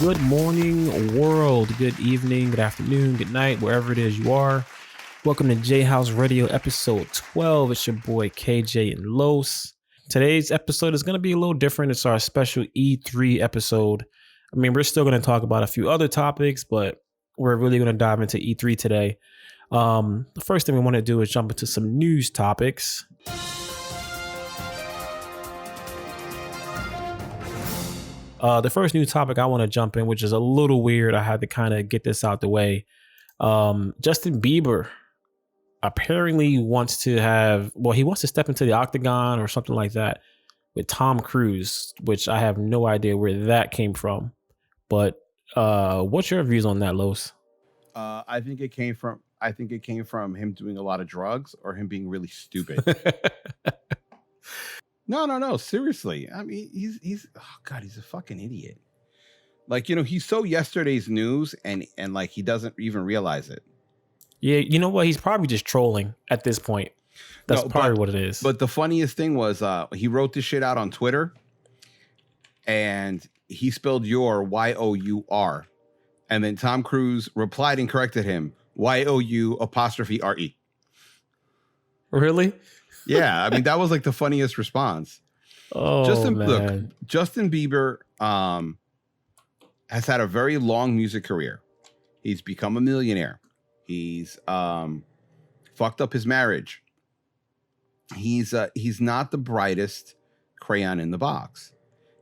Good morning, world. Good evening, good afternoon, good night, wherever it is you are. Welcome to JHouze Radio episode 12. It's your boy KJ and Los. Today's episode is going to be a little different. It's our special E3 episode. I mean, we're still going to talk about a few other topics, but we're really going to dive into E3 today. The first thing we want to do is jump into some news topics. The first new topic I want to jump in, which is a little weird. I had to kind of get this out the way. Justin Bieber apparently wants to he wants to step into the octagon or something like that with Tom Cruise, which I have no idea where that came from. But what's your views on that, Los? I think it came from him doing a lot of drugs or him being really stupid. No. Seriously. I mean, he's a fucking idiot. Like, he's so yesterday's news and like he doesn't even realize it. Yeah, you know what? He's probably just trolling at this point. That's probably what it is. But the funniest thing was he wrote this shit out on Twitter and he spelled your Y-O-U-R. And then Tom Cruise replied and corrected him, Y-O-U''re. Really? Yeah, I mean, that was like the funniest response. Oh, man. Look, Justin Bieber has had a very long music career. He's become a millionaire. He's fucked up his marriage. He's not the brightest crayon in the box.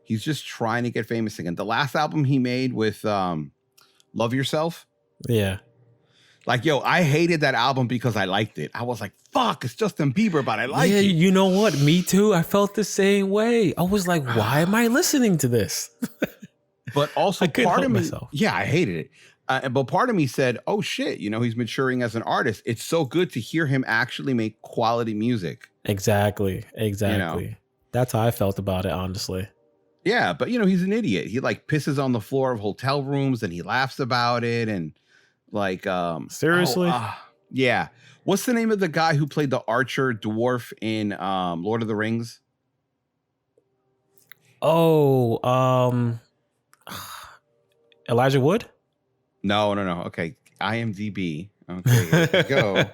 He's just trying to get famous again. The last album he made with Love Yourself. Yeah. Like, I hated that album because I liked it. I was like, fuck, it's Justin Bieber, but I like it. You know what? Me too. I felt the same way. I was like, why am I listening to this? But also part of me, myself. Yeah, I hated it. But part of me said, oh shit, he's maturing as an artist. It's so good to hear him actually make quality music. Exactly. That's how I felt about it, honestly. Yeah, but he's an idiot. He like pisses on the floor of hotel rooms and he laughs about it and like seriously? Yeah. What's the name of the guy who played the archer dwarf in Lord of the Rings? Elijah Wood? No. Okay. IMDb. Okay, here we go.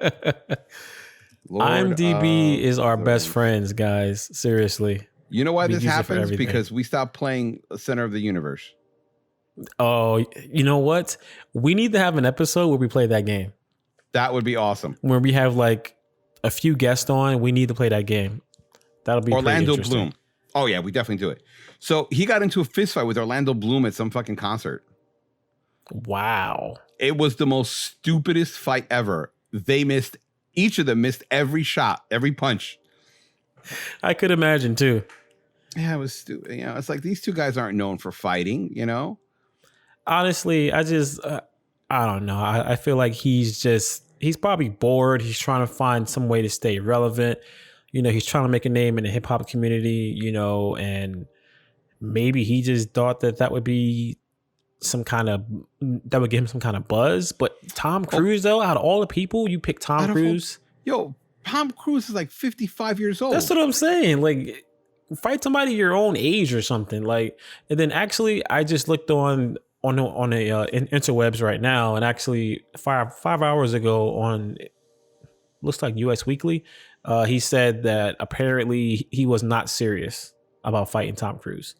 IMDb is our best friends, guys. Seriously. You know why this happens? Because we stopped playing Center of the Universe. Oh, you know what? We need to have an episode where we play that game. That would be awesome. Where we have like a few guests on. We need to play that game. That'll be Orlando Bloom. Oh, yeah, we definitely do it. So he got into a fist fight with Orlando Bloom at some fucking concert. Wow. It was the most stupidest fight ever. Each of them missed every shot, every punch. I could imagine too. Yeah, it was stupid. It's like these two guys aren't known for fighting, Honestly, I don't know. I feel like he's probably bored. He's trying to find some way to stay relevant. He's trying to make a name in the hip hop community, and maybe he just thought that would be that would give him some kind of buzz. But Tom Cruise, though, out of all the people, you pick Tom Cruise. Tom Cruise is like 55 years old. That's what I'm saying. Like, fight somebody your own age or something. Like, and then actually, I just looked on interwebs right now, and actually 5 hours ago on looks like US Weekly, he said that apparently he was not serious about fighting Tom Cruise.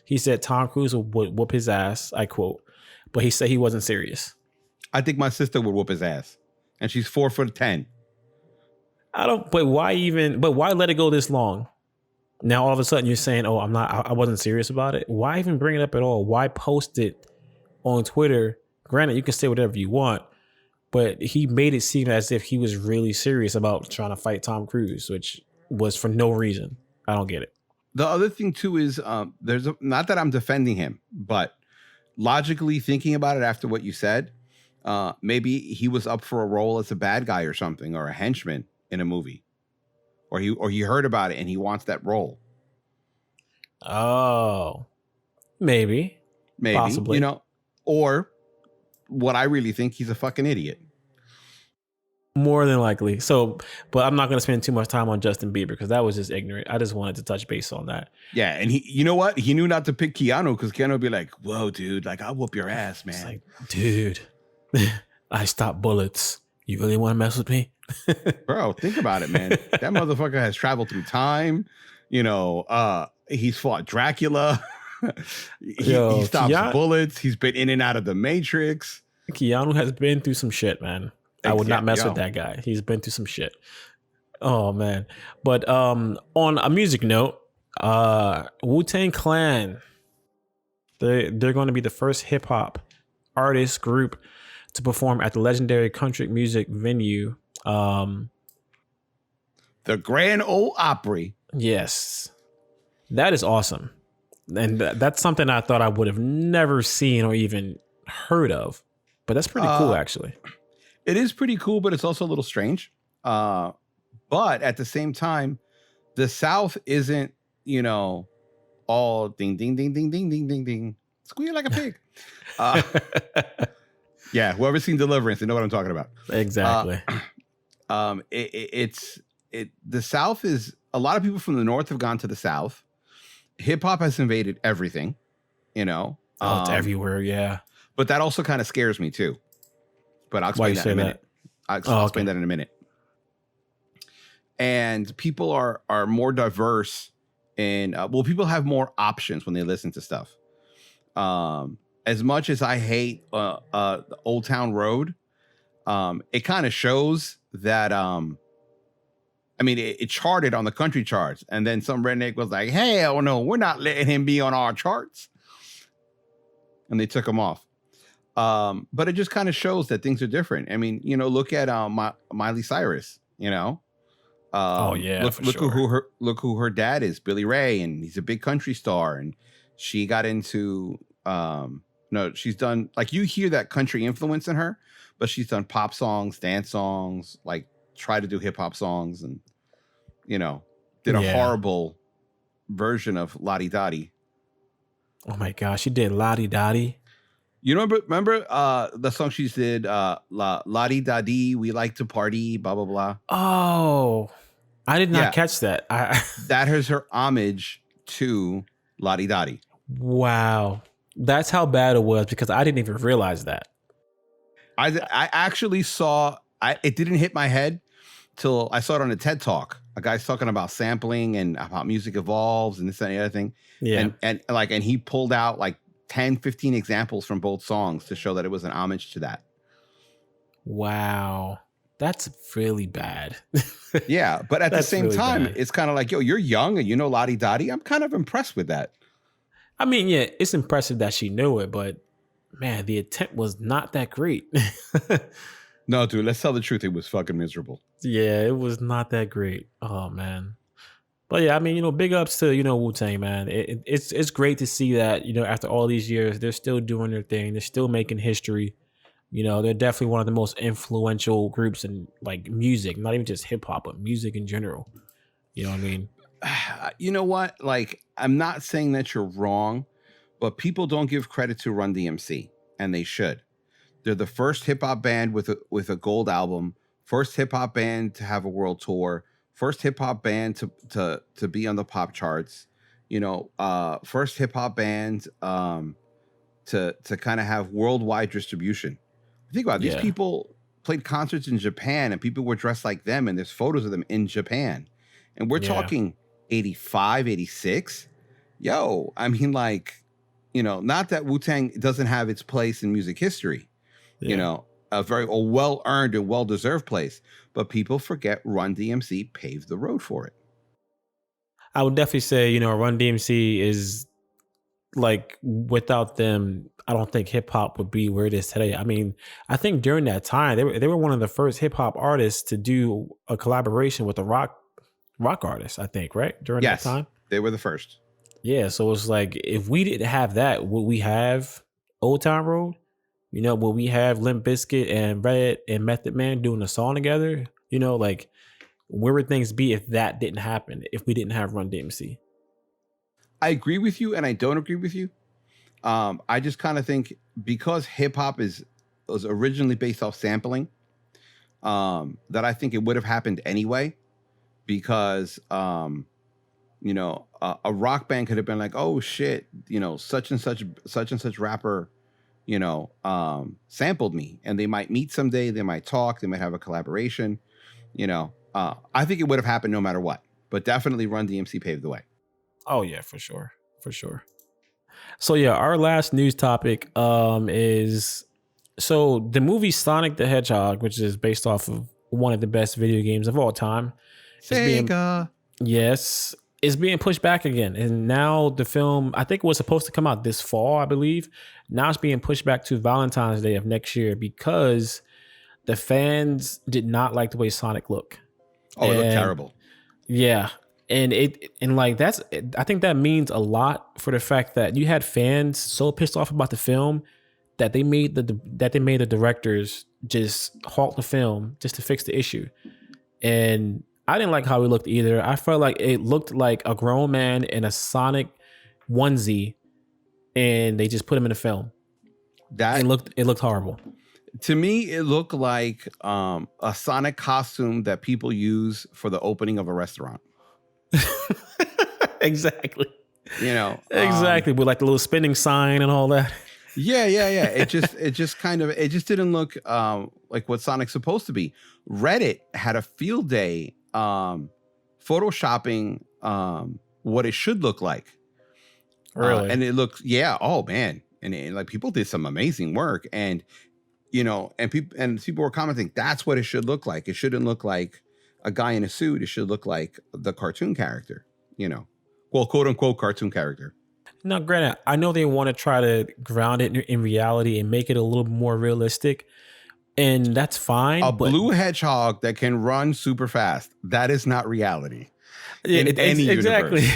He said Tom Cruise would whoop his ass, I quote, but he said he wasn't serious. I think my sister would whoop his ass, and she's 4'10". But why let it go this long? Now all of a sudden you're saying, "Oh, I wasn't serious about it." Why even bring it up at all? Why post it on Twitter? Granted, you can say whatever you want, but he made it seem as if he was really serious about trying to fight Tom Cruise, which was for no reason. I don't get it. The other thing too is not that I'm defending him, but logically thinking about it after what you said, maybe he was up for a role as a bad guy or something, or a henchman in a movie. Or he heard about it and he wants that role. Oh, maybe, possibly. Or what I really think, he's a fucking idiot. More than likely. So, but I'm not going to spend too much time on Justin Bieber because that was just ignorant. I just wanted to touch base on that. Yeah, and he, you know what? He knew not to pick Keanu because Keanu would be like, "Whoa, dude! Like, I'll whoop your ass, man." It's like, dude, I stopped bullets. You really want to mess with me? Bro, think about it, man. That motherfucker has traveled through time. He's fought Dracula. he stops bullets. He's been in and out of the Matrix. Keanu has been through some shit, man. I would not mess with that guy. He's been through some shit. Oh man. But on a music note, Wu-Tang Clan, they're going to be the first hip hop artist group to perform at the legendary country music venue, the Grand Ole Opry. Yes, that is awesome, and that's something I thought I would have never seen or even heard of. But that's pretty cool, actually. It is pretty cool, but it's also a little strange. But at the same time, the South isn't, all ding, ding, ding, ding, ding, ding, ding, ding, squeal like a pig. Yeah, whoever's seen Deliverance, they know what I'm talking about. Exactly. The South is, a lot of people from the North have gone to the South. Hip hop has invaded everything, it's everywhere, yeah. But that also kind of scares me too. But I'll explain that in a minute. I'll explain that in a minute. And people are more diverse, and people have more options when they listen to stuff. As much as I hate the Old Town Road, it kind of shows that. It charted on the country charts, and then some redneck was like, "Hell no, we're not letting him be on our charts," and they took him off. But it just kind of shows that things are different. I mean, look at Miley Cyrus. Oh yeah, look who her dad is, Billy Ray, and he's a big country star. And she got into she's done, like, you hear that country influence in her, but she's done pop songs, dance songs, like try to do hip hop songs, and did a horrible version of Lottie Dottie. Oh my gosh, she did Lottie Dottie. You remember the song she did, Lottie Dottie, we like to party, blah, blah, blah. Oh, I did not catch that. That is her homage to Lottie Dottie. Wow. That's how bad it was, because I didn't even realize that. I actually saw, it didn't hit my head till I saw it on a TED Talk. A guy's talking about sampling and how music evolves and this and the other thing. Yeah. And he pulled out like 10, 15 examples from both songs to show that it was an homage to that. Wow. That's really bad. Yeah. But at the same really time, it's kind of like, yo, you're young and Lottie Dottie. I'm kind of impressed with that. I mean, yeah, it's impressive that she knew it, but man, the attempt was not that great. No, dude, let's tell the truth. It was fucking miserable. Yeah, it was not that great. Oh, man. But yeah, I mean, big ups to, Wu-Tang, man. It's great to see that, after all these years, they're still doing their thing. They're still making history. They're definitely one of the most influential groups in like music, not even just hip hop, but music in general. You know what I mean? You know what? Like, I'm not saying that you're wrong, but people don't give credit to Run DMC, and they should. They're the first hip hop band with a gold album, first hip hop band to have a world tour, first hip hop band to be on the pop charts, first hip hop band to kind of have worldwide distribution. Think about it. These people played concerts in Japan, and people were dressed like them, and there's photos of them in Japan. And we're talking 85, 86. Yo, I mean, like, not that Wu-Tang doesn't have its place in music history. A very well-earned and well-deserved place. But people forget Run DMC paved the road for it. I would definitely say, Run DMC is, like, without them, I don't think hip-hop would be where it is today. I mean, I think during that time, they were one of the first hip-hop artists to do a collaboration with a rock artist, I think, right? During that time? They were the first. Yeah, so it's like, if we didn't have that, would we have Old Town Road? Will we have Limp Bizkit and Red and Method Man doing a song together? Like, where would things be if that didn't happen, if we didn't have Run DMC? I agree with you, and I don't agree with you. I just kind of think because hip hop was originally based off sampling, that I think it would have happened anyway, because a rock band could have been like, oh shit, such and such rapper, sampled me, and they might meet someday, they might talk, they might have a collaboration. I think it would have happened no matter what, but definitely Run DMC paved the way. Oh yeah, for sure. So yeah, our last news topic is, so the movie Sonic the Hedgehog, which is based off of one of the best video games of all time, Sega. It's being pushed back again. And now the film, I think it was supposed to come out this fall, I believe. Now it's being pushed back to Valentine's Day of next year because the fans did not like the way Sonic looked. Oh, it looked terrible. Yeah. I think that means a lot for the fact that you had fans so pissed off about the film that they made the directors just halt the film just to fix the issue. And I didn't like how it looked either. I felt like it looked like a grown man in a Sonic onesie, and they just put him in a film. It looked horrible. To me, it looked like a Sonic costume that people use for the opening of a restaurant. Exactly. Exactly, with like the little spinning sign and all that. Yeah. It just didn't look like what Sonic's supposed to be. Reddit had a field day photoshopping what it should look like. Really? And it looks, oh man, and like people did some amazing work, and people were commenting that's what it should look like. It shouldn't look like a guy in a suit. It should look like the cartoon character, well, quote unquote cartoon character. Now, granted, I know they want to try to ground it in reality and make it a little more realistic, and that's fine. Blue hedgehog that can run super fast, that is not reality. Yeah, exactly.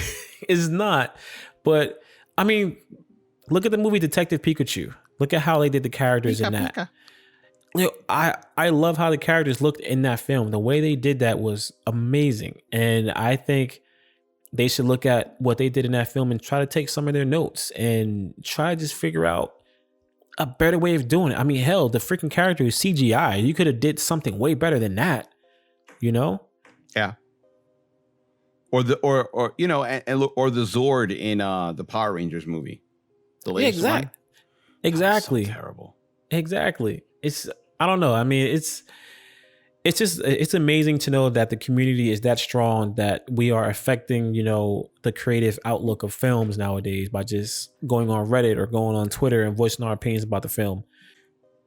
It's not. But I mean, look at the movie Detective Pikachu. Look at how they did the characters in that. Pika. I love how the characters looked in that film. The way they did that was amazing. And I think they should look at what they did in that film and try to take some of their notes and try to just figure out a better way of doing it. I mean, hell, the freaking character is CGI. You could have did something way better than that, Yeah. Or the Zord in the Power Rangers movie. The latest one. Exactly. So terrible. Exactly. I don't know. I mean, it's amazing to know that the community is that strong that we are affecting, the creative outlook of films nowadays by just going on Reddit or going on Twitter and voicing our opinions about the film.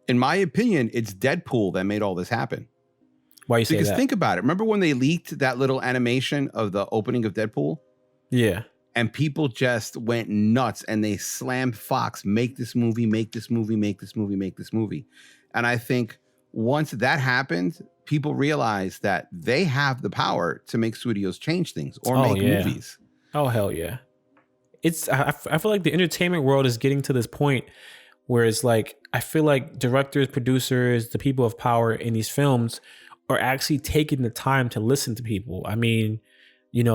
In my opinion, it's Deadpool that made all this happen. Why you say that? Because think about it. Remember when they leaked that little animation of the opening of Deadpool? Yeah. And people just went nuts and they slammed Fox, make this movie, make this movie, make this movie, make this movie. And I think once that happened, people realized that they have the power to make studios change things or make movies. Oh, hell yeah. I feel like the entertainment world is getting to this point where it's like, I feel like directors, producers, the people of power in these films are actually taking the time to listen to people. I mean,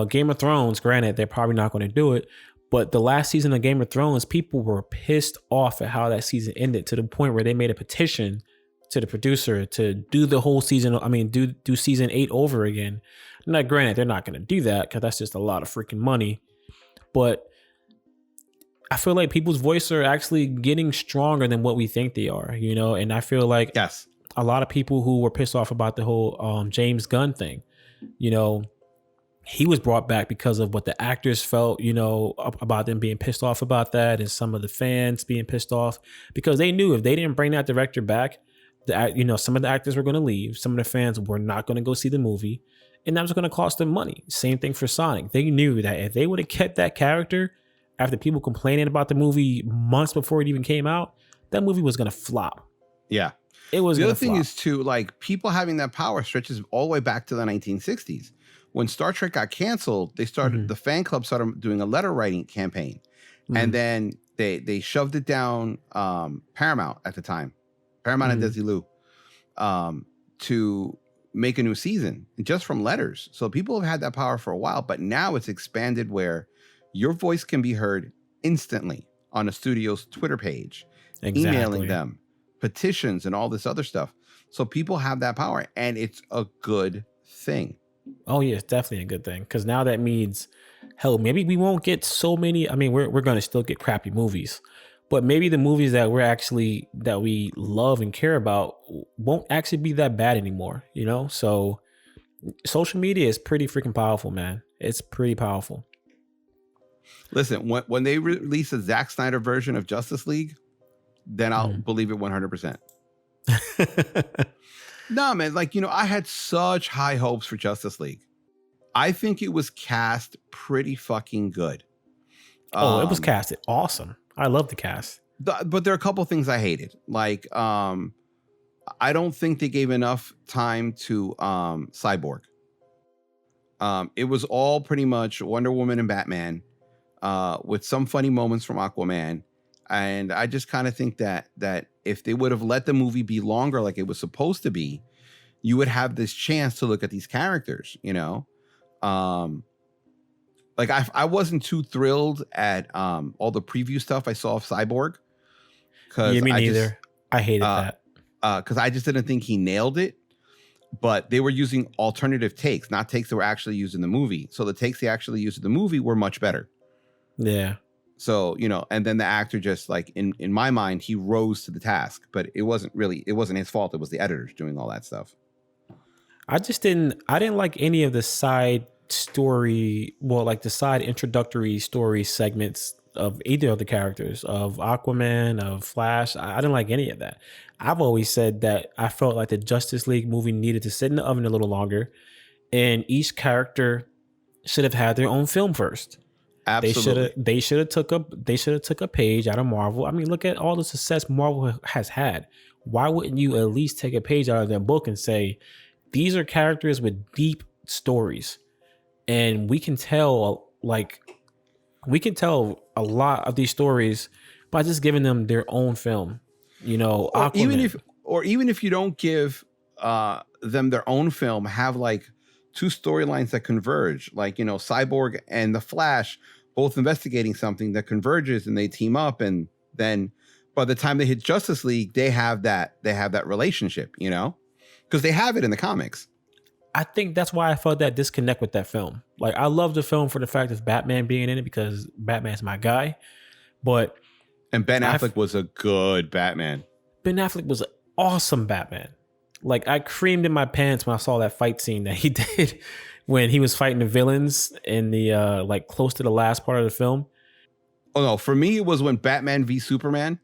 Game of Thrones, granted, they're probably not going to do it, but the last season of Game of Thrones, people were pissed off at how that season ended to the point where they made a petition to the producer to do the whole season. I mean, do season 8 over again. Now, granted, they're not going to do that because that's just a lot of freaking money. But I feel like people's voices are actually getting stronger than what we think they are, and I feel like a lot of people who were pissed off about the whole James Gunn thing, he was brought back because of what the actors felt, about them being pissed off about that, and some of the fans being pissed off because they knew if they didn't bring that director back, some of the actors were going to leave. Some of the fans were not going to go see the movie, and that was going to cost them money. Same thing for Sonic. They knew that if they would have kept that character after people complaining about the movie months before it even came out, that movie was going to flop. Yeah. It was. The other thing is too, like, people having that power stretches all the way back to the 1960s. When Star Trek got canceled, they started the fan club started doing a letter writing campaign, and then they shoved it down Paramount at the time, Paramount and Desilu, to make a new season just from letters. So people have had that power for a while, but now it's expanded where your voice can be heard instantly on a studio's Twitter page, emailing them, petitions, and all this other stuff. So people have that power, and it's a good thing. Oh yeah, it's definitely a good thing because now that means, hell, maybe we won't get so many. I mean, we're gonna still get crappy movies, but maybe the movies that we love and care about won't actually be that bad anymore. You know, so social media is pretty freaking powerful, man. It's pretty powerful. Listen, when they release a Zack Snyder version of Justice League, then I'll believe it 100%. No, man, like, I had such high hopes for Justice League. I think it was cast pretty fucking good. It was casted awesome. I love the cast. But there are a couple things I hated. Like, I don't think they gave enough time to Cyborg. It was all pretty much Wonder Woman and Batman, with some funny moments from Aquaman. And I just kind of think that if they would have let the movie be longer like it was supposed to be, you would have this chance to look at these characters, Like I wasn't too thrilled at all the preview stuff I saw of Cyborg. Yeah, me neither. I hated that. Because I just didn't think he nailed it. But they were using alternative takes, not takes that were actually used in the movie. So the takes they actually used in the movie were much better. Yeah. So, and then the actor just like in my mind, he rose to the task, but it wasn't his fault. It was the editors doing all that stuff. I didn't like any of the side story, the side introductory story segments of either of the characters, of Aquaman, of Flash. I didn't like any of that. I've always said that I felt like the Justice League movie needed to sit in the oven a little longer, and each character should have had their own film first. Absolutely. They should have took a page out of Marvel. I mean, look at all the success Marvel has had. Why wouldn't you at least take a page out of their book and say, these are characters with deep stories, and we can tell a lot of these stories by just giving them their own film. Or even if you don't give them their own film, have like two storylines that converge, like Cyborg and the Flash both investigating something that converges, and they team up, and then by the time they hit Justice League, they have that relationship, because they have it in the comics. I think that's why I felt that disconnect with that film. Like, I love the film for the fact of Batman being in it because Batman's my guy, and Ben Affleck was a good Batman. Ben Affleck was an awesome Batman. Like, I creamed in my pants when I saw that fight scene that he did when he was fighting the villains in the close to the last part of the film. Oh no, for me it was when Batman v Superman,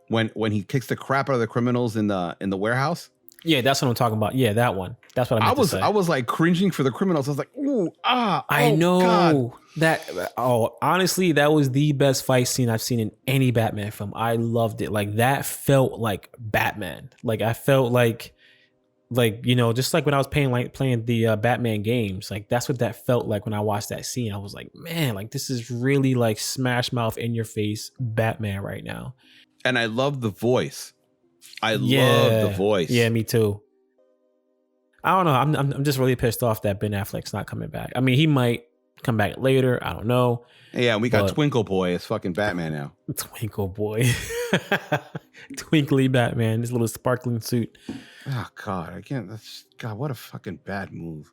when he kicks the crap out of the criminals in the warehouse. Yeah, that's what I'm talking about. Yeah, that one. That's what I meant to say. I was like cringing for the criminals. I was like, ooh, I know God. that. Oh, honestly, that was the best fight scene I've seen in any Batman film. I loved it. Like, that felt like Batman. Like, I felt like just like when I was playing the Batman games, like that's what that felt like when I watched that scene. I was like, man, like this is really like smash mouth in your face Batman right now. And I love the voice. I love the voice. Yeah, me too. I don't know. I'm just really pissed off that Ben Affleck's not coming back. I mean, he might come back later. I don't know. Yeah, we got Twinkle Boy as fucking Batman now. Twinkle Boy. Twinkly Batman, this little sparkling suit. Oh God, I can't. What a fucking bad move.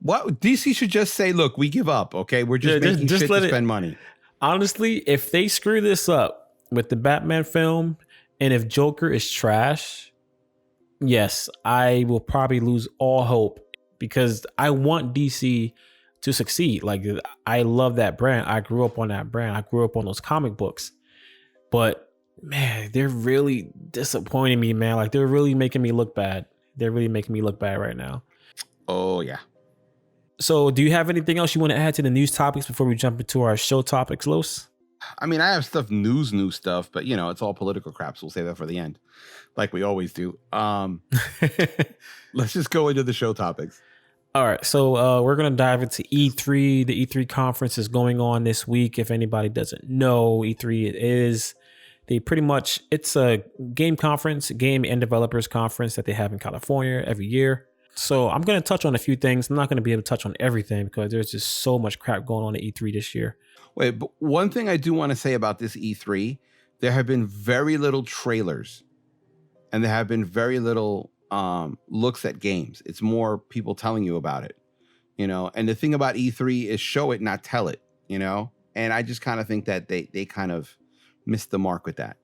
What DC should just say, look, we give up. Okay, we're just making shit to spend money. Honestly, if they screw this up with the Batman film, and if Joker is trash, yes, I will probably lose all hope because I want DC to succeed. Like, I love that brand. I grew up on that brand. I grew up on those comic books. But man, they're really disappointing me, man. Like, they're really making me look bad. They're really making me look bad right now. Oh, yeah. So do you have anything else you want to add to the news topics before we jump into our show topics, Los? I mean, I have news stuff, but it's all political crap, so we'll save that for the end, like we always do. Let's just go into the show topics. All right, so we're going to dive into E3. The E3 conference is going on this week. If anybody doesn't know, E3 it's a game conference, game and developers conference that they have in California every year. So I'm going to touch on a few things. I'm not going to be able to touch on everything because there's just so much crap going on at E3 this year. Wait, but one thing I do want to say about this E3, there have been very little trailers and there have been very little looks at games. It's more people telling you about it, you know. And the thing about E3 is show it, not tell it, you know. And I just kind of think that they kind of missed the mark with that.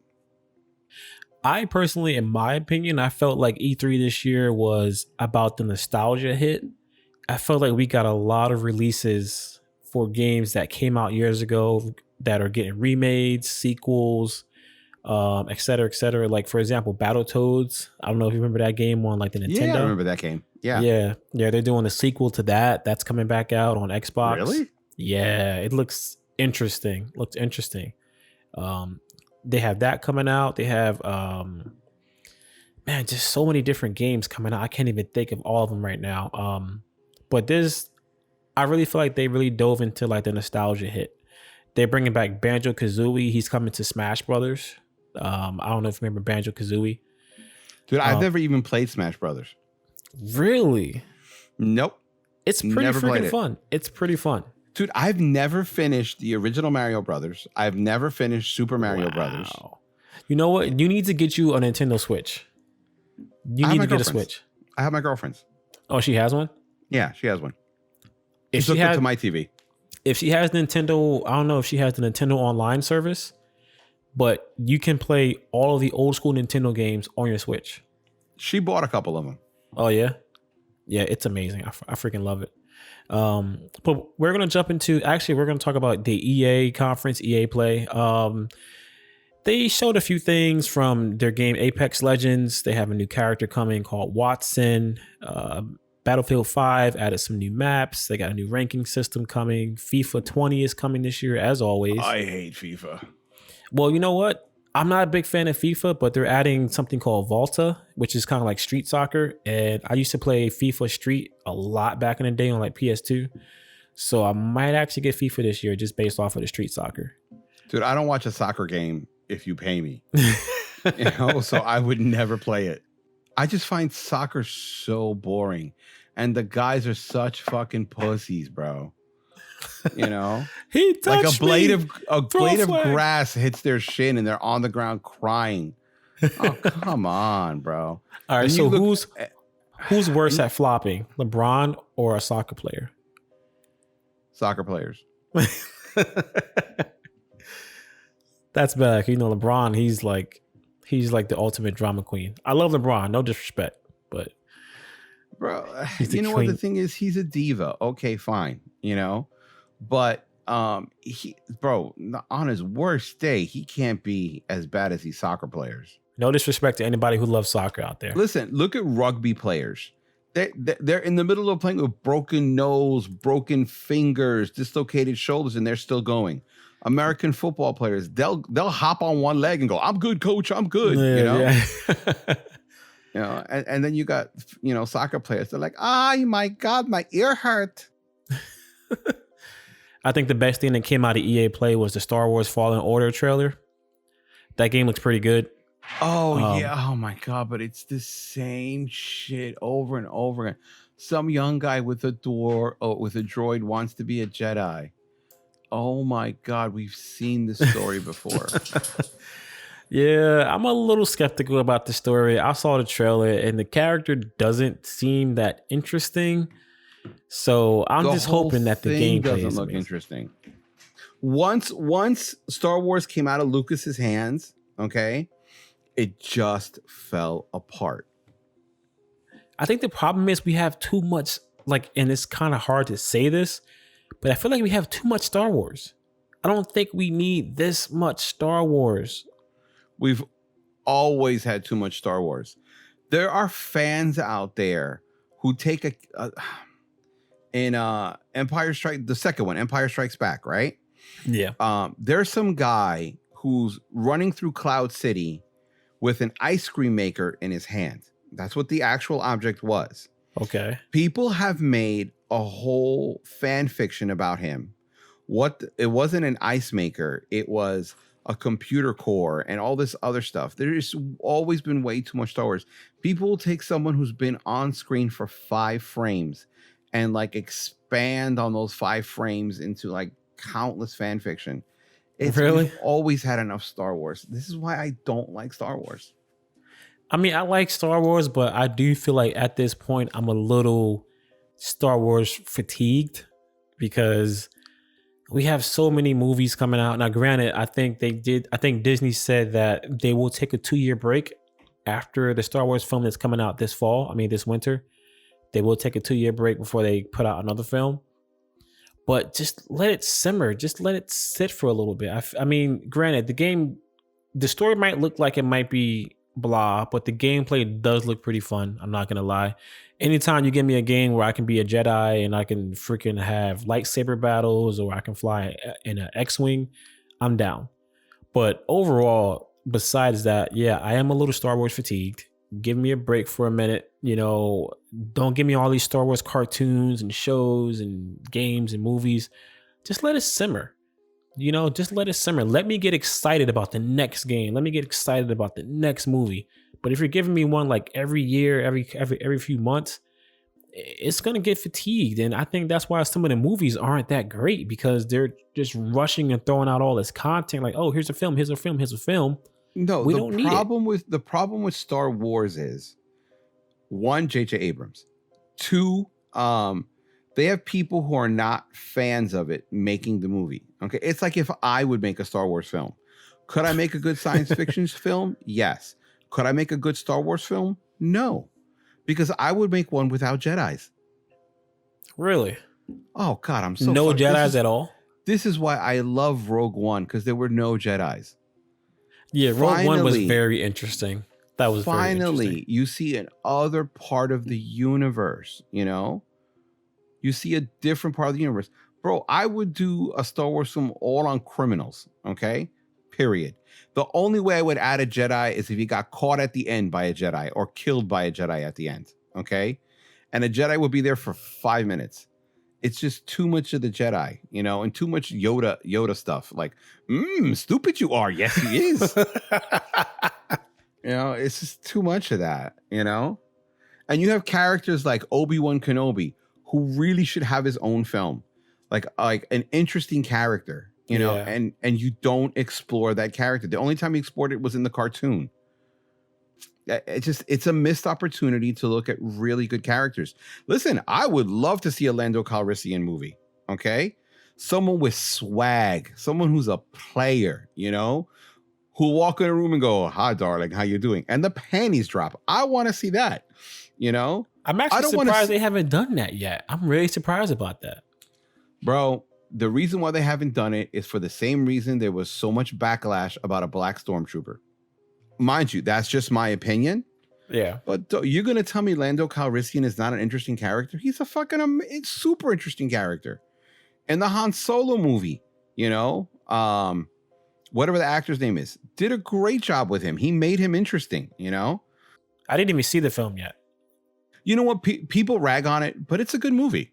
I personally, in my opinion, I felt like E3 this year was about the nostalgia hit. I felt like we got a lot of releases for games that came out years ago that are getting remades, sequels, et cetera, et cetera. Like, for example, Battletoads. I don't know if you remember that game on like the Nintendo. Yeah, I remember that game. Yeah. Yeah. They're doing a sequel to that. That's coming back out on Xbox. Really? Yeah, it looks interesting. They have that coming out. They have man, just so many different games coming out. I can't even think of all of them right now. But I really feel like they really dove into like the nostalgia hit. They're bringing back Banjo Kazooie. He's coming to Smash Brothers. I don't know if you remember Banjo Kazooie. Dude, I've never even played Smash Brothers. Really? Nope. It's pretty freaking fun. It's pretty fun. Dude, I've never finished the original Mario Brothers. I've never finished Super Mario Brothers. You know what? You need to get you a Nintendo Switch. You need to get a Switch. I have my girlfriend's. Oh, she has one? Yeah, she has one. If she hooked up to my TV. If she has Nintendo, I don't know if she has the Nintendo Online service, but you can play all of the old school Nintendo games on your Switch. She bought a couple of them. Oh, yeah? Yeah, it's amazing. I freaking love it. But we're going to jump into, actually, we're going to talk about the EA conference, EA Play. They showed a few things from their game Apex Legends. They have a new character coming called Watson. Battlefield 5 added some new maps. They got a new ranking system coming. FIFA 20 is coming this year, as always. I hate FIFA. Well, you know what? I'm not a big fan of FIFA, but they're adding something called Volta, which is kind of like street soccer. And I used to play FIFA Street a lot back in the day on like PS2. So I might actually get FIFA this year just based off of the street soccer. Dude, I don't watch a soccer game if you pay me. You know, so I would never play it. I just find soccer so boring. And the guys are such fucking pussies, bro. You know, he touched like a blade me. of grass hits their shin and they're on the ground crying. Oh, come on, bro. All right, so who's worse at flopping, LeBron or a soccer player? Soccer players. That's bad. You know, LeBron, he's like the ultimate drama queen. I love LeBron, no disrespect, but bro, you know what the thing is? He's a diva. Okay, fine. You know, but on his worst day, he can't be as bad as these soccer players. No disrespect to anybody who loves soccer out there. Listen, look at rugby players. They're in the middle of playing with broken nose, broken fingers, dislocated shoulders, and they're still going. American football players, they'll hop on one leg and go, "I'm good, coach. I'm good." Yeah, you know, yeah. you know, and then you got, you know, soccer players. They're like, "Oh my God, my ear hurt." I think the best thing that came out of EA Play was the Star Wars Fallen Order trailer. That game looks pretty good. Oh yeah. Oh my God, but it's the same shit over and over again. Some young guy with a droid wants to be a Jedi. Oh my God, we've seen this story before. Yeah, I'm a little skeptical about the story. I saw the trailer and the character doesn't seem that interesting. So I'm just hoping that the gameplay doesn't look interesting. Once Star Wars came out of Lucas's hands, okay, it just fell apart. I think the problem is we have too much, like, and it's kind of hard to say this, but I feel like we have too much Star Wars. I don't think we need this much Star Wars. We've always had too much Star Wars. There are fans out there who take Empire Strikes, the second one, Empire Strikes Back, right? Yeah. There's some guy who's running through Cloud City with an ice cream maker in his hand. That's what the actual object was. Okay. People have made a whole fan fiction about him. It wasn't an ice maker, it was a computer core and all this other stuff. There's always been way too much Star Wars. People will take someone who's been on screen for 5 frames and like expand on those 5 frames into like countless fan fiction. We've always had enough Star Wars. This is why I don't like Star Wars. I mean, I like Star Wars, but I do feel like at this point I'm a little Star Wars fatigued because we have so many movies coming out. Now, granted, I think Disney said that they will take a 2 year break after the Star Wars film that's coming out this fall. I mean, this winter. They will take a 2 year break before they put out another film. But just let it simmer. Just let it sit for a little bit. I mean, granted, the story might look like it might be blah, but the gameplay does look pretty fun. I'm not gonna lie. Anytime you give me a game where I can be a Jedi and I can freaking have lightsaber battles or I can fly in an X-wing, I'm down. But overall, besides that, yeah, I am a little Star Wars fatigued. Give me a break for a minute. Don't give me all these Star Wars cartoons and shows and games and movies. Just let it simmer. Just let it simmer. Let me get excited about the next game. Let me get excited about the next movie. But if you're giving me one like every year, every few months, it's gonna get fatigued. And I think that's why some of the movies aren't that great because they're just rushing and throwing out all this content. Like, oh, here's a film, here's a film, here's a film. No, We don't need it. the problem with Star Wars is one, J.J. Abrams. Two, they have people who are not fans of it making the movie. Okay, it's like if I would make a Star Wars film. Could I make a good science fiction film? Yes. Could I make a good Star Wars film? No, because I would make one without Jedis. Really? Oh God, I'm so no Jedis at all. This is why I love Rogue One, because there were no Jedis. Yeah, Rogue One was very interesting. That was finally you see an other part of the universe. You see a different part of the universe, bro. I would do a Star Wars film all on criminals. Okay, period. The only way I would add a Jedi is if he got caught at the end by a Jedi or killed by a Jedi at the end. Okay, and a Jedi would be there for 5 minutes. It's just too much of the Jedi, and too much Yoda stuff. Like, stupid you are. Yes, he is. It's just too much of that, And you have characters like Obi-Wan Kenobi, who really should have his own film, like an interesting character, and you don't explore that character. The only time you explored it was in the cartoon. It's a missed opportunity to look at really good characters. Listen, I would love to see a Lando Calrissian movie. Okay, someone with swag, someone who's a player, who'll walk in a room and go, "Hi, darling, how you doing?" And the panties drop. I want to see that. I'm actually surprised they haven't done that yet. I'm really surprised about that, bro. The reason why they haven't done it is for the same reason there was so much backlash about a black stormtrooper. Mind you, that's just my opinion. Yeah. But you're going to tell me Lando Calrissian is not an interesting character? He's a fucking super interesting character. In the Han Solo movie, whatever the actor's name is, did a great job with him. He made him interesting, I didn't even see the film yet. You know what? People rag on it, but it's a good movie,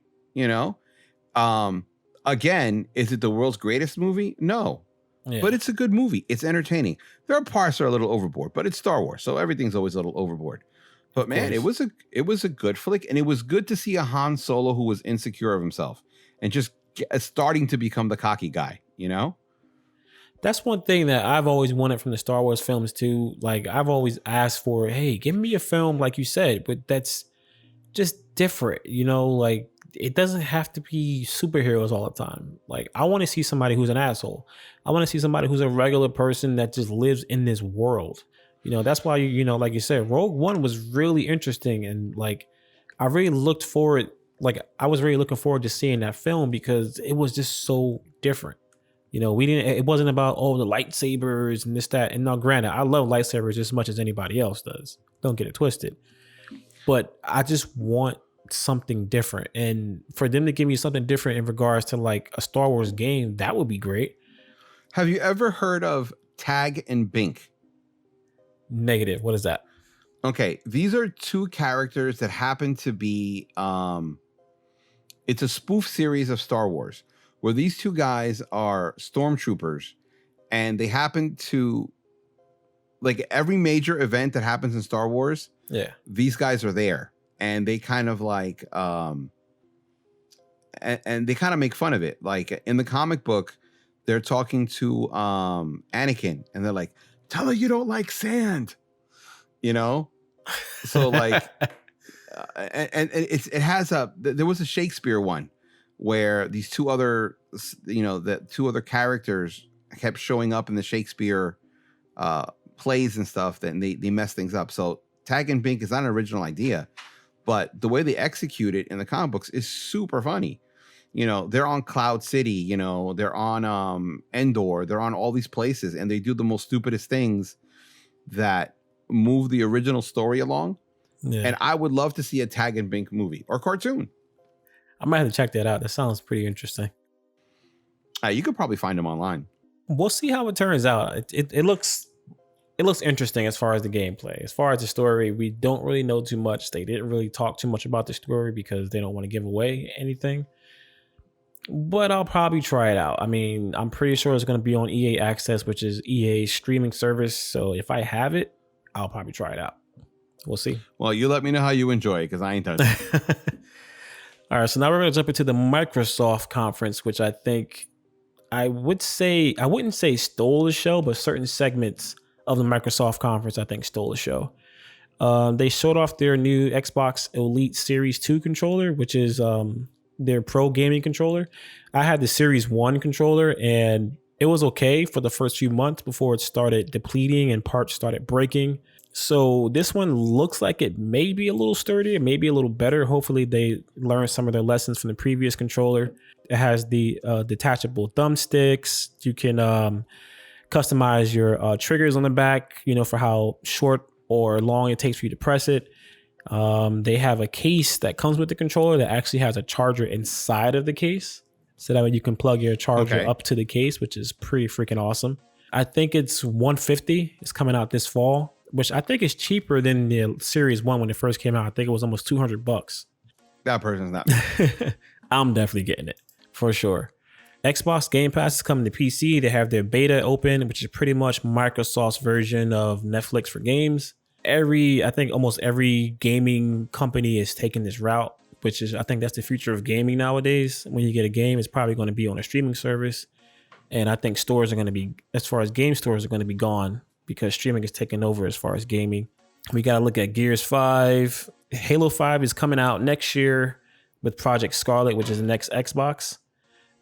Again, is it the world's greatest movie? No. Yeah. But it's a good movie. It's entertaining. There are parts that are a little overboard, but it's Star Wars, so everything's always a little overboard. But man, it was a good flick, and it was good to see a Han Solo who was insecure of himself and just starting to become the cocky guy. That's one thing that I've always wanted from the Star Wars films too. Like I've always asked for, hey, give me a film like you said, but that's just different. Like it doesn't have to be superheroes all the time. Like I want to see somebody who's an asshole. I want to see somebody who's a regular person that just lives in this world. That's why like you said, Rogue One was really interesting, and like I really looked forward. Like I was really looking forward to seeing that film because it was just so different. It wasn't about the lightsabers and this, that. And now granted, I love lightsabers as much as anybody else does. Don't get it twisted. But I just want something different. And for them to give me something different in regards to like a Star Wars game, that would be great. Have you ever heard of Tag and Bink? Negative. What is that? Okay. These are two characters that happen to be, it's a spoof series of Star Wars where these two guys are stormtroopers and they happen to, like, every major event that happens in Star Wars. Yeah. These guys are there. And they kind of like, and they kind of make fun of it. Like in the comic book, they're talking to Anakin, and they're like, "Tell her you don't like sand," you know? So like, and it has there was a Shakespeare one where these two other, the two other characters kept showing up in the Shakespeare plays and stuff, that they mess things up. So Tag and Bink is not an original idea, but the way they execute it in the comic books is super funny. They're on Cloud City, they're on Endor, they're on all these places, and they do the most stupidest things that move the original story along. Yeah. And I would love to see a Tag and Bink movie or cartoon. I might have to check that out. That sounds pretty interesting. You could probably find them online. We'll see how it turns out. It looks interesting as far as the gameplay. As far as the story, we don't really know too much. They didn't really talk too much about the story because they don't want to give away anything. But I'll probably try it out. I mean, I'm pretty sure it's going to be on EA Access, which is EA's streaming service. So if I have it, I'll probably try it out. We'll see. Well, you let me know how you enjoy it, because I ain't touching it. All right, so now we're going to jump into the Microsoft conference, which I think I wouldn't say stole the show, but certain segments of the Microsoft conference I think stole the show. They showed off their new Xbox Elite Series 2 controller, which is their pro gaming controller. I had the Series 1 controller, and it was okay for the first few months before it started depleting and parts started breaking. So this one looks like it may be a little sturdier, maybe a little better. Hopefully they learned some of their lessons from the previous controller. It has the detachable thumbsticks. You can customize your triggers on the back, for how short or long it takes for you to press it. They have a case that comes with the controller that actually has a charger inside of the case. So that way you can plug your charger up to the case, which is pretty freaking awesome. I think it's $150. It's coming out this fall, which I think is cheaper than the Series 1 when it first came out. I think it was almost $200. That person's not. I'm definitely getting it for sure. Xbox Game Pass is coming to PC. They have their beta open, which is pretty much Microsoft's version of Netflix for games. I think almost every gaming company is taking this route, which is, I think that's the future of gaming nowadays. When you get a game, it's probably going to be on a streaming service. And I think stores are going to be, as far as game stores are going to be gone, because streaming is taking over as far as gaming. We got to look at Gears 5. Halo 5 is coming out next year with Project Scarlet, which is the next Xbox.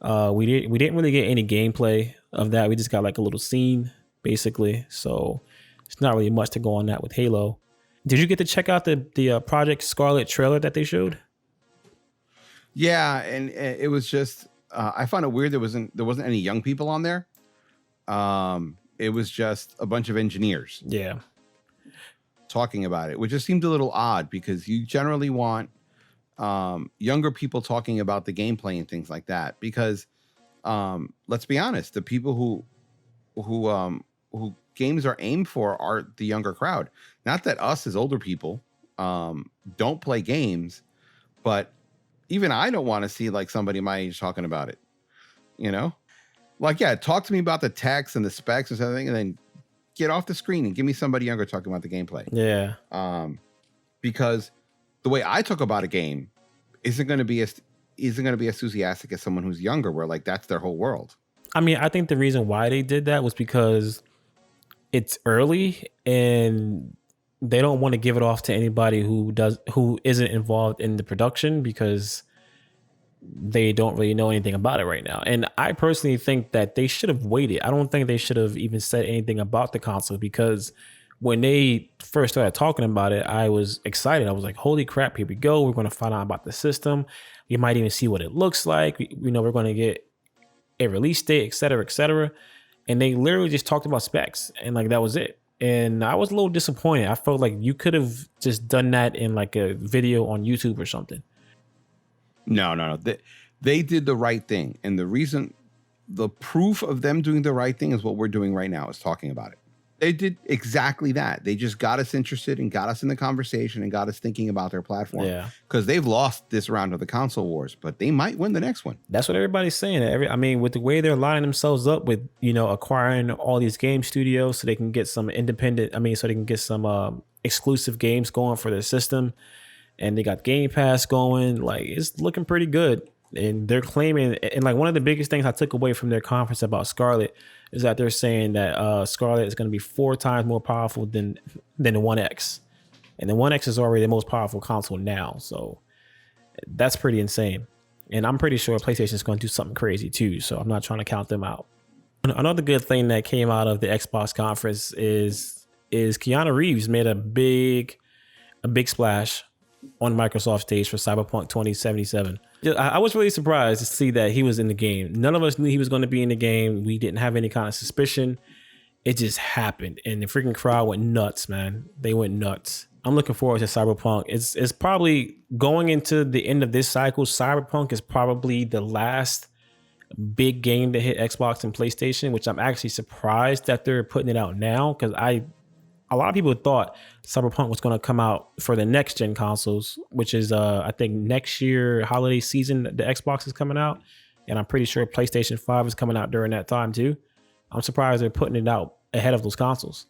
We didn't really get any gameplay of that. We just got like a little scene, basically. So it's not really much to go on that with Halo. Did you get to check out the Project Scarlet trailer that they showed? Yeah, and it was just I found it weird there wasn't any young people on there. It was just a bunch of engineers. Yeah. Talking about it, which just seemed a little odd, because you generally want younger people talking about the gameplay and things like that. Because let's be honest, the people who games are aimed for are the younger crowd. Not that us as older people don't play games, but even I don't want to see like somebody my age talking about it. Like, yeah, talk to me about the text and the specs and everything, and then get off the screen and give me somebody younger talking about the gameplay. Yeah. Because the way I talk about a game isn't going to be enthusiastic as someone who's younger, where like that's their whole world. I mean, I think the reason why they did that was because it's early and they don't want to give it off to anybody who isn't involved in the production, because they don't really know anything about it right now. And I personally think that they should have waited. I don't think they should have even said anything about the console, because when they first started talking about it, I was excited. I was like, holy crap, here we go. We're going to find out about the system. We might even see what it looks like. We're going to get a release date, et cetera, et cetera. And they literally just talked about specs, and like that was it. And I was a little disappointed. I felt like you could have just done that in like a video on YouTube or something. No. They did the right thing. And the proof of them doing the right thing is what we're doing right now, is talking about it. They did exactly that. They just got us interested and got us in the conversation and got us thinking about their platform. Yeah. Because they've lost this round of the console wars, but they might win the next one. That's what everybody's saying. With the way they're lining themselves up with, acquiring all these game studios so they can get some so they can get some exclusive games going for their system. And they got Game Pass going. Like, it's looking pretty good. And they're claiming, and like one of the biggest things I took away from their conference about Scarlet, is that they're saying that Scarlet is going to be 4 times more powerful than the One X, and the One X is already the most powerful console now. So that's pretty insane. And I'm pretty sure PlayStation is going to do something crazy too. So I'm not trying to count them out. Another good thing that came out of the Xbox conference is Keanu Reeves made a big splash on Microsoft stage for Cyberpunk 2077. I was really surprised to see that he was in the game. None of us knew he was going to be in the game. We didn't have any kind of suspicion. It just happened, and the freaking crowd went nuts, man. They went nuts. I'm looking forward to Cyberpunk. It's probably going into the end of this cycle. Cyberpunk is probably the last big game to hit Xbox and PlayStation, which I'm actually surprised that they're putting it out now, because a lot of people thought Cyberpunk was going to come out for the next gen consoles, which is I think next year holiday season the Xbox is coming out, and I'm pretty sure PlayStation 5 is coming out during that time too. I'm surprised they're putting it out ahead of those consoles.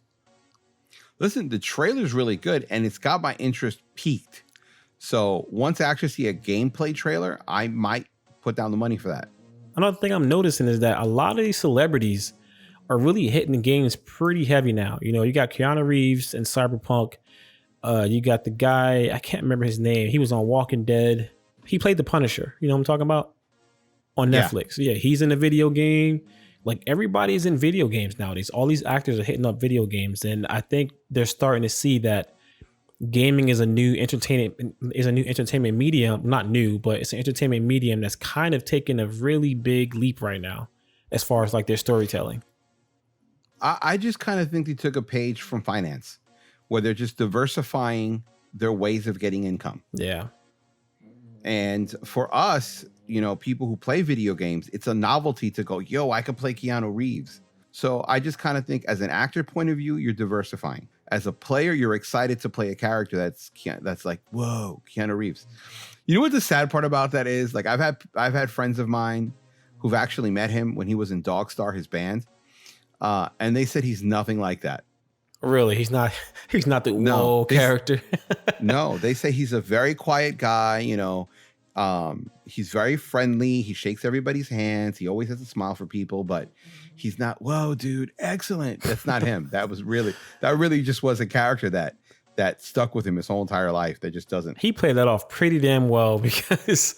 Listen, the trailer's really good, and it's got my interest peaked. So once I actually see a gameplay trailer, I might put down the money for that. Another thing I'm noticing is that a lot of these celebrities are really hitting the games pretty heavy now. You know, you got Keanu Reeves in Cyberpunk. You got the guy, I can't remember his name. He was on Walking Dead. He played the Punisher. You know what I'm talking about? On Netflix. Yeah, he's in a video game. Like, everybody's in video games nowadays. All these actors are hitting up video games, and I think they're starting to see that gaming is a new entertainment medium. Not new, but it's an entertainment medium that's kind of taking a really big leap right now as far as like their storytelling. I just kind of think they took a page from finance, where they're just diversifying their ways of getting income. Yeah. And for us, you know, people who play video games, it's a novelty to go, yo, I could play Keanu Reeves. So I just kind of think, as an actor point of view, you're diversifying. As a player, you're excited to play a character that's like, whoa, Keanu Reeves. You know what the sad part about that is? Like, I've had friends of mine who've actually met him when he was in Dogstar, his band, and they said he's nothing like that. Really, he's not the character. No, they say he's a very quiet guy. You know, he's very friendly. He shakes everybody's hands. He always has a smile for people, but he's not, whoa, dude, excellent. That's not him. That really just was a character that stuck with him his whole entire life. That just doesn't. He played that off pretty damn well, because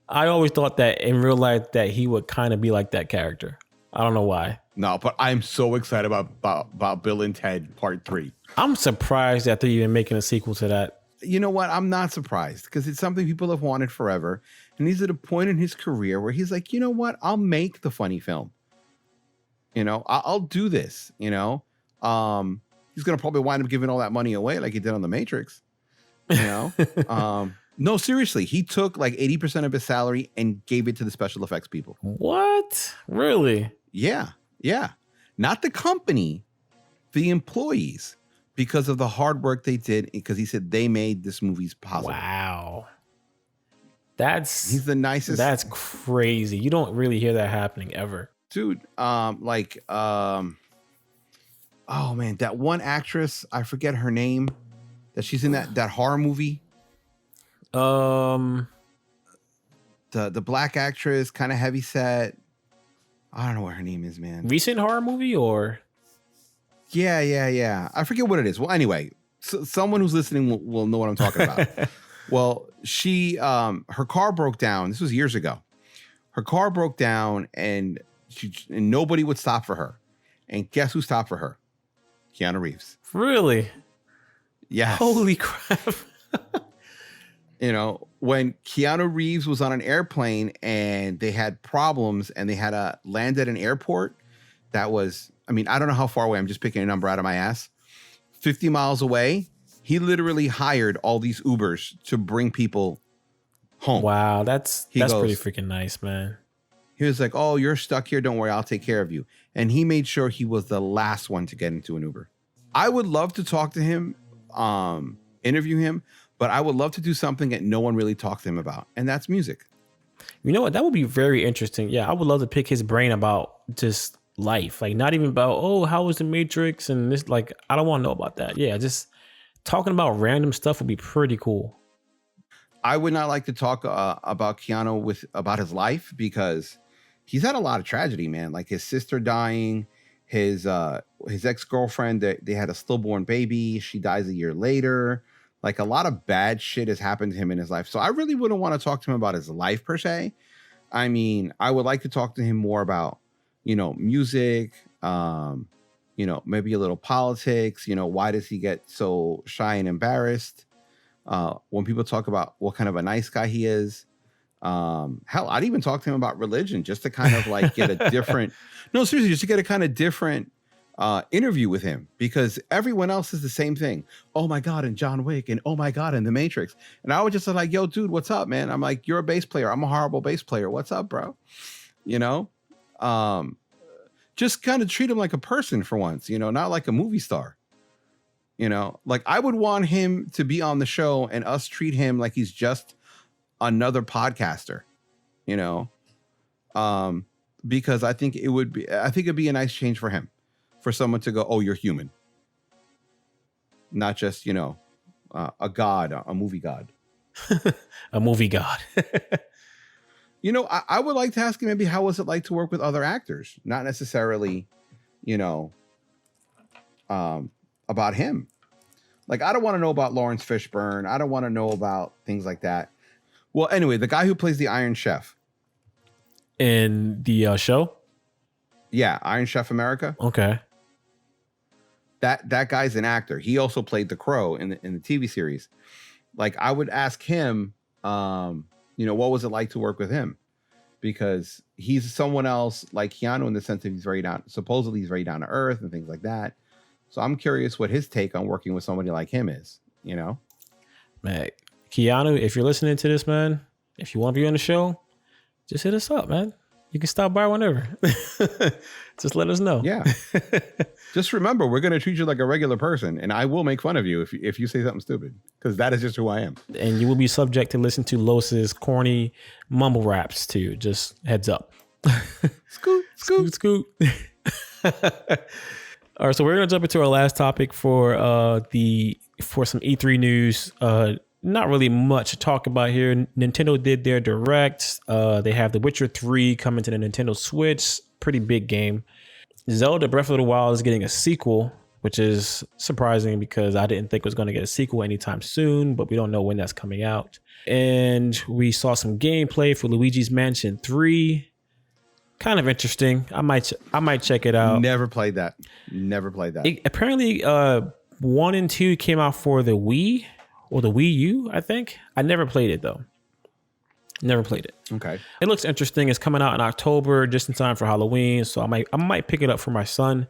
I always thought that in real life that he would kind of be like that character. I don't know why. No, but I'm so excited about Bill and Ted Part 3. I'm surprised that they're even making a sequel to that. You know what? I'm not surprised, because it's something people have wanted forever. And he's at a point in his career where he's like, you know what? I'll make the funny film. You know, I'll do this, you know. He's going to probably wind up giving all that money away like he did on The Matrix. You know? No, seriously. He took like 80% of his salary and gave it to the special effects people. What? Really? Yeah. Yeah. Not the company, the employees, because of the hard work they did, because he said they made this movie's possible. Wow. He's the nicest. That's crazy. You don't really hear that happening ever. Dude, oh man, that one actress, I forget her name, that she's in that horror movie. The black actress, kind of heavy set. I don't know what her name is, man. Recent horror movie or? Yeah. I forget what it is. Well, anyway, someone who's listening will know what I'm talking about. Well, she, her car broke down. This was years ago. Her car broke down, and nobody would stop for her. And guess who stopped for her? Keanu Reeves. Really? Yes. Holy crap. You know, when Keanu Reeves was on an airplane and they had problems and they had to land at an airport that was, I mean, I don't know how far away. I'm just picking a number out of my ass. 50 miles away. He literally hired all these Ubers to bring people home. Wow, that's pretty freaking nice, man. He was like, oh, you're stuck here. Don't worry. I'll take care of you. And he made sure he was the last one to get into an Uber. I would love to talk to him, interview him, but I would love to do something that no one really talked to him about, and that's music. You know what? That would be very interesting. Yeah, I would love to pick his brain about just life. Like, not even about, oh, how was the Matrix and this. Like, I don't want to know about that. Yeah, just talking about random stuff would be pretty cool. I would not like to talk about Keanu about his life, because he's had a lot of tragedy, man. Like his sister dying, his ex-girlfriend, they had a stillborn baby. She dies a year later. Like a lot of bad shit has happened to him in his life. So I really wouldn't want to talk to him about his life per se. I mean, I would like to talk to him more about, music, maybe a little politics. Why does he get so shy and embarrassed? When people talk about what kind of a nice guy he is. Hell, I'd even talk to him about religion just to kind of like get a different, no, seriously, just to get a kind of different interview with him, because everyone else is the same thing. Oh my God, and John Wick, and oh my God, and The Matrix. And I would just say like, yo, dude, what's up, man? I'm like, you're a bass player. I'm a horrible bass player. What's up, bro? Just kind of treat him like a person for once, not like a movie star. Like I would want him to be on the show and us treat him like he's just another podcaster, because I think it'd be a nice change for him, for someone to go, oh, you're human, not just, a god, a movie god, a movie god. I would like to ask him maybe how was it like to work with other actors, not necessarily, about him. Like, I don't want to know about Lawrence Fishburne. I don't want to know about things like that. Well, anyway, the guy who plays the Iron Chef in the show. Yeah. Iron Chef America. Okay. That guy's an actor. He also played the Crow in the TV series. Like I would ask him, what was it like to work with him? Because he's someone else like Keanu in the sense that he's supposedly he's very down to earth and things like that. So I'm curious what his take on working with somebody like him is, Man, Keanu, if you're listening to this, man, if you want to be on the show, just hit us up, man. You can stop by whenever. Just let us know. Yeah. Just remember, we're going to treat you like a regular person, and I will make fun of you if you say something stupid, because that is just who I am. And you will be subject to listen to Los's corny mumble raps too. Just heads up. Scoot, scoot, scoot. All right, so we're going to jump into our last topic for some E3 news. Not really much to talk about here. Nintendo did their direct. They have The Witcher 3 coming to the Nintendo Switch. Pretty big game. Zelda Breath of the Wild is getting a sequel, which is surprising because I didn't think it was going to get a sequel anytime soon, but we don't know when that's coming out. And we saw some gameplay for Luigi's Mansion 3. Kind of interesting. I might check it out. Never played that. Apparently, 1 and 2 came out for the Wii or the Wii U, I think. I never played it though. Never played it. Okay. It looks interesting. It's coming out in October, just in time for Halloween. So I might pick it up for my son.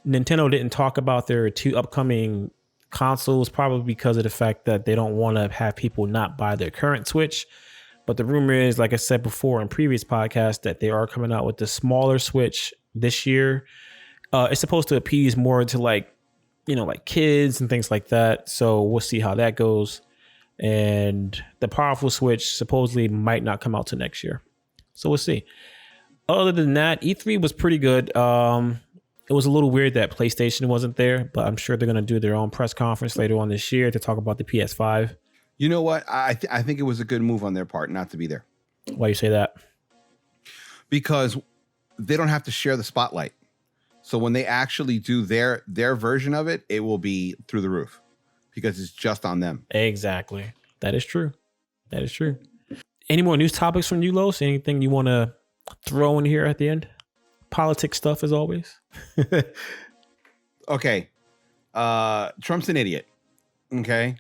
Nintendo didn't talk about their 2 upcoming consoles, probably because of the fact that they don't want to have people not buy their current Switch. But the rumor is, like I said before in previous podcasts, that they are coming out with the smaller Switch this year. It's supposed to appease more to like kids and things like that. So we'll see how that goes. And the powerful Switch supposedly might not come out till next year. So we'll see. Other than that, E3 was pretty good. It was a little weird that PlayStation wasn't there, but I'm sure they're going to do their own press conference later on this year to talk about the PS5. You know what? I think it was a good move on their part not to be there. Why you say that? Because they don't have to share the spotlight. So when they actually do their version of it, it will be through the roof because it's just on them. Exactly. That is true. Any more news topics from you, Los? Anything you want to throw in here at the end? Politics stuff as always. Okay. Trump's an idiot. Okay.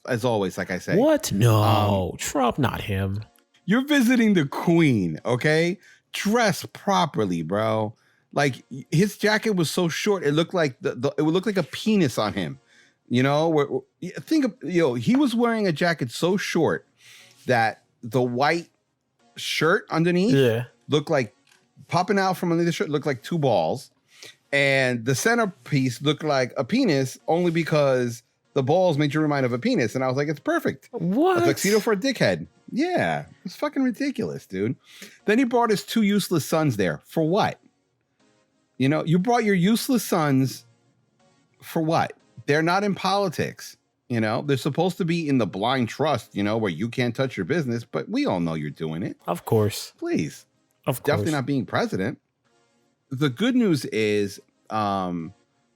As always, like I say. What? No, Trump, not him. You're visiting the Queen, okay? Dress properly, bro. Like his jacket was so short, it looked like it would look like a penis on him. He was wearing a jacket so short that the white shirt underneath looked like popping out from underneath the shirt looked like 2 balls, and the centerpiece looked like a penis only because the balls made you remind of a penis. And I was like, it's perfect. What? A tuxedo for a dickhead. Yeah. It's fucking ridiculous, dude. Then he brought his 2 useless sons there. For what? You brought your useless sons for what? They're not in politics. They're supposed to be in the blind trust, where you can't touch your business, but we all know you're doing it. Of course. Please. Of definitely course. not being president. The good news is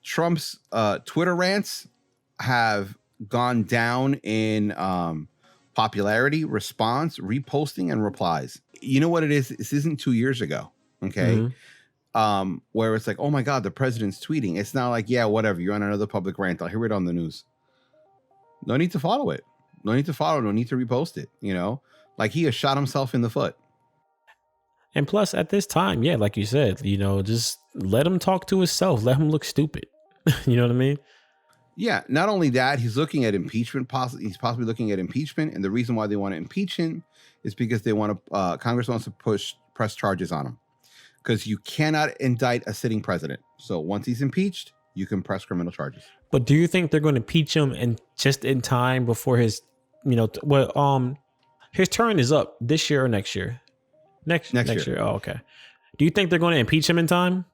Trump's Twitter rants have gone down in popularity, response, reposting, and replies. You know what it is? This isn't 2 years ago. Okay. Where it's like, oh my God, the president's tweeting. It's not like, yeah, whatever. You're on another public rant. I'll hear it on the news. No need to follow it. No need to follow. No need to repost it. You know, like he has shot himself in the foot. And plus, at this time, yeah, like you said, just let him talk to himself. Let him look stupid. You know what I mean? Yeah. Not only that, he's looking at impeachment. He's possibly looking at impeachment. And the reason why they want to impeach him is because they want to, Congress wants to press charges on him. Because you cannot indict a sitting president. So once he's impeached, you can press criminal charges. But do you think they're going to impeach him and just in time before his, his turn is up this year or next year? Next year. Oh, okay. Do you think they're going to impeach him in time?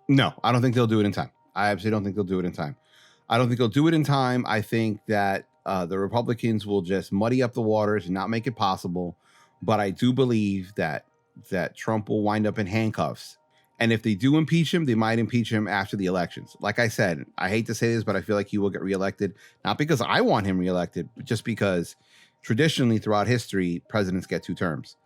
No, I don't think they'll do it in time. I absolutely don't think they'll do it in time. I don't think they'll do it in time. I think that the Republicans will just muddy up the waters and not make it possible. But I do believe that Trump will wind up in handcuffs. And if they do impeach him, they might impeach him after the elections. Like I said, I hate to say this, but I feel like he will get reelected. Not because I want him reelected, but just because traditionally throughout history, presidents get 2 terms.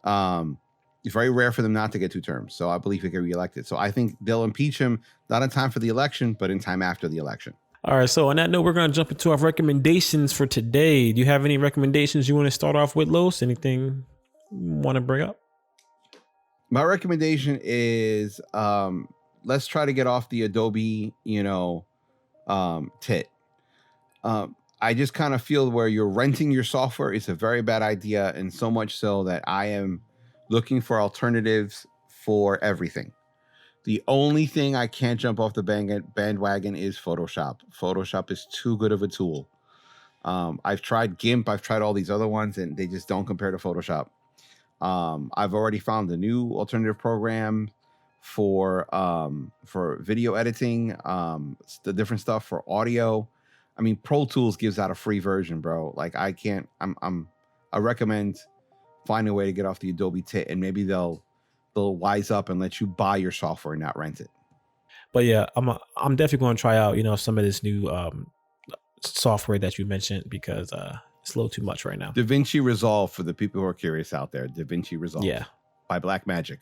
It's very rare for them not to get 2 terms. So I believe he'll get reelected. So I think they'll impeach him, not in time for the election, but in time after the election. All right. So on that note, we're going to jump into our recommendations for today. Do you have any recommendations you want to start off with, Los? Anything you want to bring up? My recommendation is let's try to get off the Adobe, tit. I just kind of feel where you're renting your software is a very bad idea. And so much so that I am looking for alternatives for everything. The only thing I can't jump off the bandwagon is Photoshop. Photoshop is too good of a tool. I've tried GIMP. I've tried all these other ones and they just don't compare to Photoshop. I've already found a new alternative program for video editing, the different stuff for audio. I mean, Pro Tools gives out a free version, bro. Like I recommend finding a way to get off the Adobe tit, and maybe they'll wise up and let you buy your software and not rent it. But yeah, I'm definitely going to try out, some of this new software that you mentioned because it's a little too much right now. DaVinci Resolve for the people who are curious out there. DaVinci Resolve. Yeah. By Blackmagic.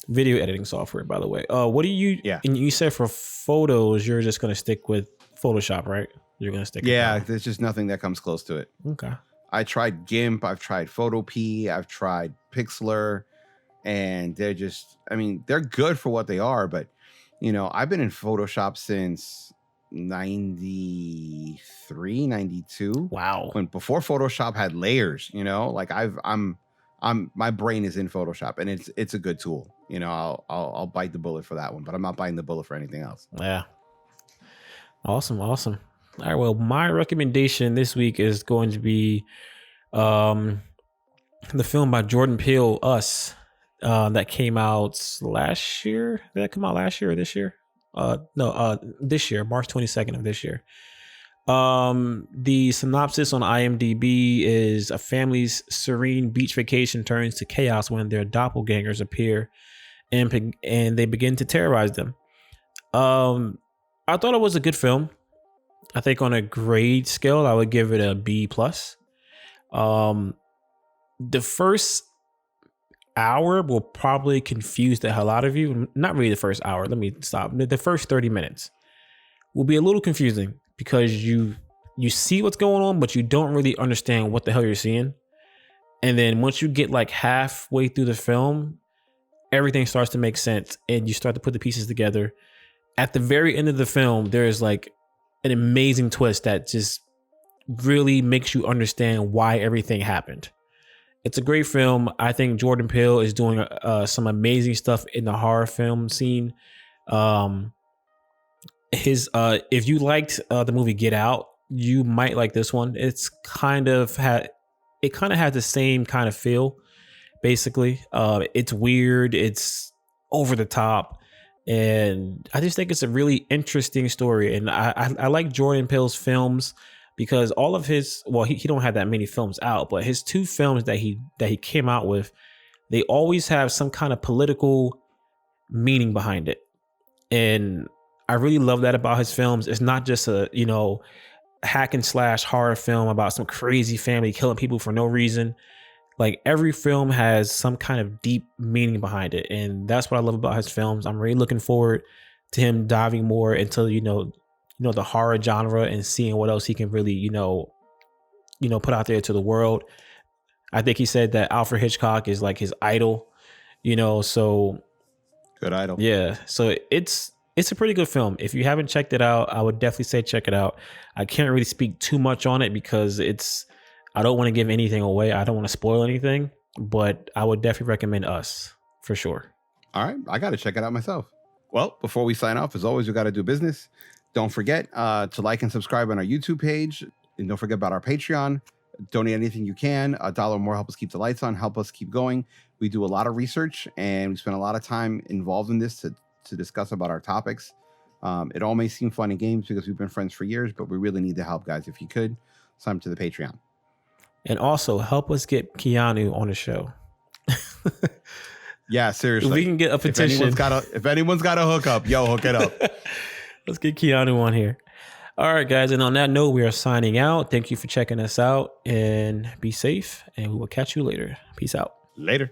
Video editing software, by the way. What do you? Yeah. And you said for photos, you're just going to stick with Photoshop, right? You're going to stick. Yeah, there's just nothing that comes close to it. Okay. I tried GIMP. I've tried Photopea. I've tried Pixlr, and they're just. I mean, they're good for what they are, but I've been in Photoshop since 93, 92. Wow. When before Photoshop had layers, like my brain is in Photoshop and it's a good tool. I'll bite the bullet for that one, but I'm not biting the bullet for anything else. Yeah. Awesome. All right. Well, my recommendation this week is going to be the film by Jordan Peele, Us, that came out last year. Did that come out last year or this year? This year, March 22nd of this year. The synopsis on IMDb is a family's serene beach vacation turns to chaos when their doppelgangers appear and they begin to terrorize them. I thought it was a good film. I think on a grade scale, I would give it a B+. The first hour will probably confuse the hell out of you. Not really the first hour. Let me stop. The first 30 minutes will be a little confusing because you see what's going on, but you don't really understand what the hell you're seeing. And then once you get like halfway through the film, everything starts to make sense and you start to put the pieces together. At the very end of the film, there's like an amazing twist that just really makes you understand why everything happened. It's a great film. I think Jordan Peele is doing some amazing stuff in the horror film scene. If you liked the movie Get Out, you might like this one. It kind of has the same kind of feel. Basically, it's weird. It's over the top. And I just think it's a really interesting story. And I like Jordan Peele's films because all of his, he don't have that many films out, but his 2 films that he came out with they always have some kind of political meaning behind it. And I really love that about his films. It's not just a, hack and slash horror film about some crazy family killing people for no reason. Like every film has some kind of deep meaning behind it. And that's what I love about his films. I'm really looking forward to him diving more into, the horror genre and seeing what else he can really, put out there to the world. I think he said that Alfred Hitchcock is like his idol, so good idol. Yeah. So it's a pretty good film. If you haven't checked it out, I would definitely say check it out. I can't really speak too much on it because I don't want to give anything away. I don't want to spoil anything, but I would definitely recommend Us for sure. All right. I got to check it out myself. Well, before we sign off, as always, we got to do business. Don't forget to like and subscribe on our YouTube page. And don't forget about our Patreon. Donate anything you can. $1 or more help us keep the lights on, help us keep going. We do a lot of research and we spend a lot of time involved in this to discuss about our topics. It all may seem fun and games because we've been friends for years, but we really need the help, guys. If you could, sign up to the Patreon. And also help us get Keanu on the show. Yeah, seriously. We can get a petition. If anyone's got a hookup, hook it up. Let's get Keanu on here. All right, guys. And on that note, we are signing out. Thank you for checking us out and be safe. And we will catch you later. Peace out. Later.